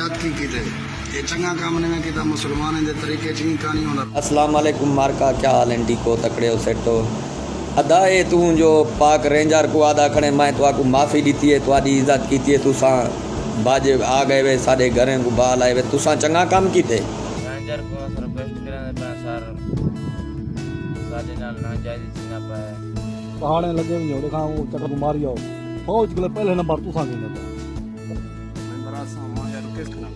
ज्यादती कीते ये चंगा काम नहीं किया मुसलमान के तरीके च नहीं कहानी होना। अस्सलाम वालेकुम मार्का, क्या हाल है? को तकड़े हो सेटो अदा ये तू जो पाक रेंजर को आदा खड़े मैं तो माफ़ी दी है, तुम्हारी इज्जत की है, तुसा बाजे आ गए वे सारे घरें को बाल आए वे, तुसा चंगा काम कीते। रेंजर को रिक्वेस्ट करने पे सर साडे नाल ना जायज सीना पे पहाड़े लगे भी जोड़े खाओ चक्कर मारी आओ फौज के पहले नंबर तू सांगे ना मैं बड़ा सा माया रिक्वेस्ट करना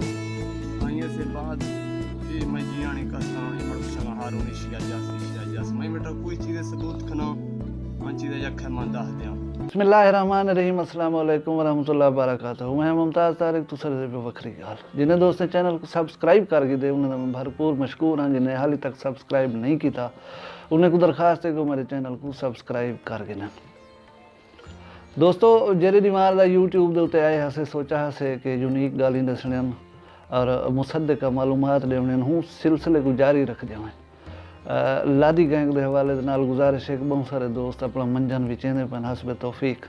आइए से बाद ये मैं जियानी कसना ये मर शगा हारून शिया जास मैं बेटा कोई चीज़ सबूत खना मन चीज़ यख मन दस दिया। बिस्मिल्लाहिर्रहमानिर्रहीम, अस्सलाम वालेकुम वरहमतुल्लाहि वबरकातुहू। मैं मुमताज़ तारिक तुसर दे पे वखरी गाल जिन्हें दोस्त ने चैनल को सब्सक्राइब करके दे उन्हें मैं भरपूर मशकूर हाँ। जिन्हें हाल तक सब्सक्राइब नहीं किया उन्हें को दरखास्त है कि मेरे चैनल को सब्सक्राइब करके ना। दोस्तों जेरे दिमाग का यूट्यूब के उत्ते आए हसे सोचा हसे कि यूनीक गाली दसने और मुसद्दिक़ मालूमात देने हूँ सिलसिले को जारी रख जाए। लादी गैंग के हवाले नाल गुजारिश है कि बहुत सारे दोस्त अपना मंजन विचेंदे पन हसब तौफीक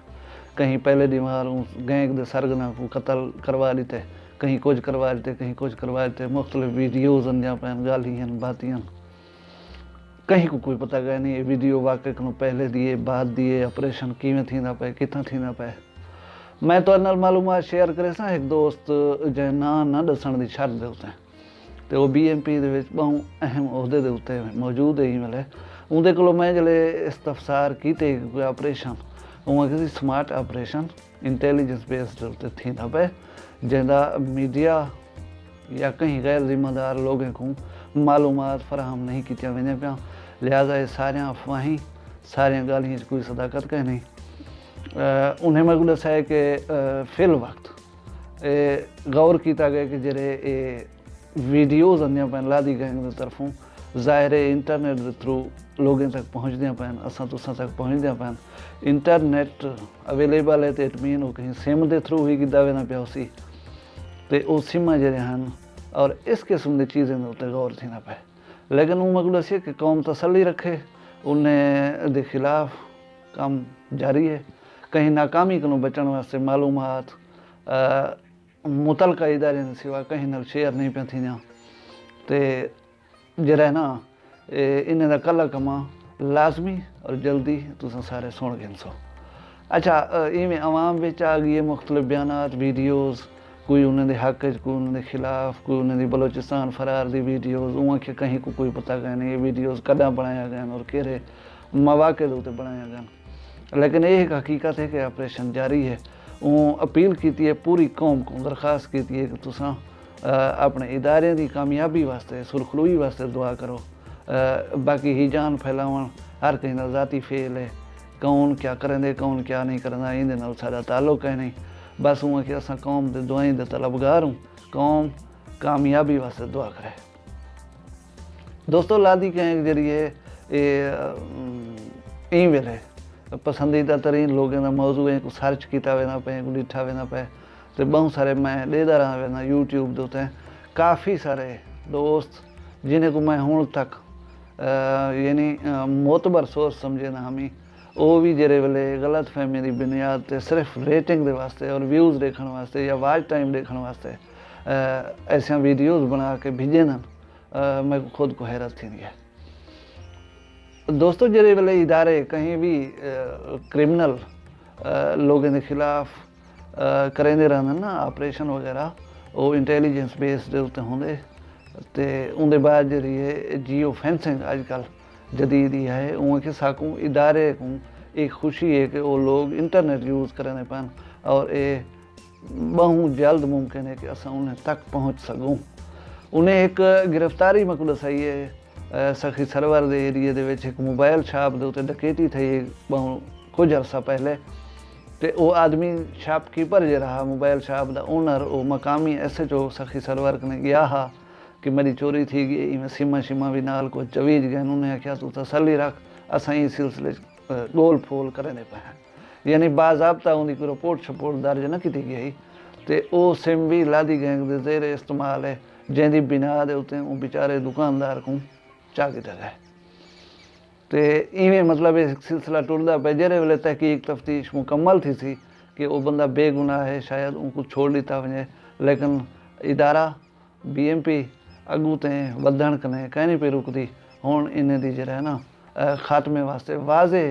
कहीं पहले दिमाग गैंग के सरगना को कत्ल करवा लेते, कहीं कुछ करवा लेते, कहीं कुछ करवा लेते, मुख्तलिफ वीडियोज़ अंजा पैन गालियन बातियन कहीं को कोई पता गया नहीं। ये वीडियो वाकई को पहले दिए बाद दिए ऑपरेशन किमें थींदा पे कितना थींदा पे। मैं तो नाल मालूमात शेयर करे सा एक दोस्त जै ना ना दसन की शर्त दे उत्ते तो वह BMP बहुत अहम अहदे के उत्ते मौजूद है ही मिले उनके को मैं जल्द इस्तफसार किए कोई ऑपरेशन उन्हें किसी स्मार्ट ऑपरेशन इंटैलिजेंस बेस्ड उत्ते थींदा पे जैदा मीडिया या कहीं गैर जिम्मेदार लोगों को मालूमात फराहम नहीं की वेंदियां पियां। लिहाजा ये सारिया अफवाहें सारिया गालियां कोई सदाकत कह नहीं। उन्हें मैं दसा है कि फिल वक्त गौर किया गया कि जेरे वीडियोज़ आंदियां पैन लादी गैंग की तरफों ज़ाहिर है इंटरनेट के थ्रू लोगों तक पहुँचदियां पैन असां तुसां तक पहुँचदियां पैन। इंटरनेट अवेलेबल है तो इट मीन वो कहीं सिम के थ्रू ही कीता वेंदा पिया उसी तो वो सिम जेरे हैं और इस किस्म की चीज़ें उत्ते गौर थींदा पे। लेकिन वो मैं दसिए कि कौम तसल्ली रखे उन्हें दे खिलाफ काम जारी है। कहीं नाकामी को बचण वास्ते मालूमात मुतलका इदारे सिवा कहीं नाल शेयर नहीं पे थी तो जरा ना इन्हें कल कमा लाजमी और जल्दी तुम सारे सुन गए सो। अच्छा इवें आवाम बिच आ गई मुख्तलिफ बयानात वीडियोज़ कोई उन्होंने हक कोई उन्होंने खिलाफ कोई उन्होंने बलोचिस्तान फरार की वीडियोज़ उन्हें कहीं को कोई पता गया नहीं ये वीडियोज़ कदा बनाया गया और किहड़े मौके के उत्ते बनाया गया। लेकिन ये एक हकीकत है कि ऑपरेशन जारी है। वो अपील की है पूरी कौम को दरखास्त की है कि तुसां अपने इदारे की कामयाबी वास्ते सुरखरुई वास्ते दुआ करो। बाकी हिजान फैलावन हर कहीं का ज़ाती फेल है, कौन क्या करेंदे कौन क्या नहीं करना इन सारा ताल्लुक है नहीं। बस उन्हें कि असा कौम के दुआई के तलबगार हूँ कौम कामयाबी वास्ते दुआ करे। दोस्तों लादी गैंग जरिए ई वेले पसंदीदा तरीन लोगों का मौजू है को सर्च किया वेंदा पे को डिठा वेंदा पे तो बहुत सारे मैं ॾेदा रहा वेंदा यूट्यूब के उत्ते काफ़ी सारे दोस्त जिन्हें को मैं हूँ तक यानी मोतबर सोर्स समझे ना हमी वो भी जेरे वेले गलत फहमी की बुनियाद पर सिर्फ रेटिंग के वास्ते और व्यूज़ देखने वास्ते या वाच टाइम देखने वास्ते ऐसा वीडियोज़ बना के भेजे ना मैं खुद को हैरत थी है। दोस्तों जेरे वेले इदारे कहीं भी क्रिमिनल लोगों के खिलाफ करेंदे रहना ना ऑपरेशन वगैरह वो इंटैलिजेंस बेस्ड उत्ते होंदे ते उनके बाद जी जियो फेंसिंग अजकल जदीद ही है उन्हें कि साकू इदारे को एक खुशी है कि वो लोग इंटरनेट यूज़ करें पान और ये बहुत जल्द मुमकिन है कि असा उन्हें तक पहुँच सकूँ। उन्हें एक गिरफ्तारी मैं को दसाई है सखी सरवर के एरिए एक मोबाइल शॉप के उत्ते डकैती थी बहुत कुछ अरसा पहले तो वो आदमी शॉपकीपर जो रहा मोबाइल शॉप का ओनर वो मकामी SHO सखी सरवर ने गया हा कि मेरी चोरी थी गई इवें सिमा शिमा भी नाल को चवीज गए उन्हें आख्या तू तसली रख असा इस सिलसिले गोल फोल करें पे यानी बाज़ाब्ता उनकी रिपोर्ट शपोर्ट दर्ज न की गई तो वो सिम भी लादी गैंग के जेरे इस्तेमाल है जैसी बिना दे उत्ते वो बेचारे दुकानदार को चा किया गया तो इवें मतलब ये सिलसिला टुरदा पे जेरे वेले तहकीक तफ्तीश मुकम्मल थी सी कि वो बंदा बेगुनाह है शायद उनको छोड़ दिता वजे लेकिन इदारा BMP अगू ते वधण कने कहीं नहीं पे रुकती। हुण इन्हें दी जिहड़ा है ना खात्मे वास्ते वाजे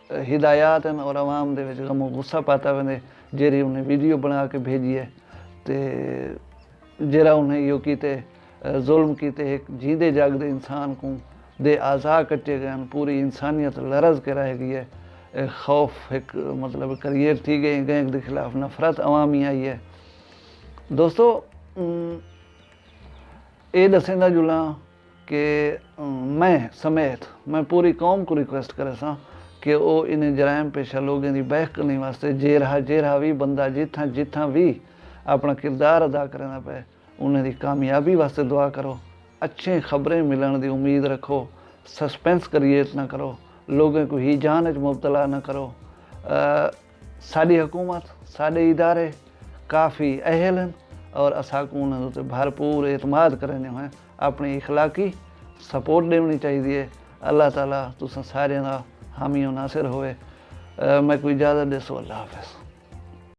हिदायत हैं और आवाम दे विच गमो गुस्सा पाता वेंदे जेरी उन्हें वीडियो बना के भेजी है ते जेरा उन्हें यो कीते जुल्म कीते एक जींदे जागदे इंसान को दे आज़ा कटे गए पूरी इंसानियत लरज के रह गई है। खौफ एक मतलब करियर थी गई गैंग के खिलाफ नफरत अवामी आई है। दोस्तों ये दसेंदा जुला कि मैं समेत मैं पूरी कौम को रिक्वेस्ट करे सा कि वो इन्हें जराइम पेशा लोगों की बहक करने वास्ते जेरहा भी बंदा जिथा भी अपना किरदार अदा करना पे उन्हें दी कामयाबी वास्ते दुआ करो। अच्छी खबरें मिलने की उम्मीद रखो, सस्पेंस क्रिएट ना करो, लोगों को हिजान मुबतला ना करो। साड़ी हुकूमत साढ़े इदारे काफ़ी अहल हैं और असाकू उन्होंने भरपूर एतमाद करने हैं, अपनी इखलाकी सपोर्ट देनी चाहिए। अल्लाह ताला तुसां सारियां दा हामी नासिर होए। मैं कोई इजाज़त देसो। अल्लाह हाफ़िज़।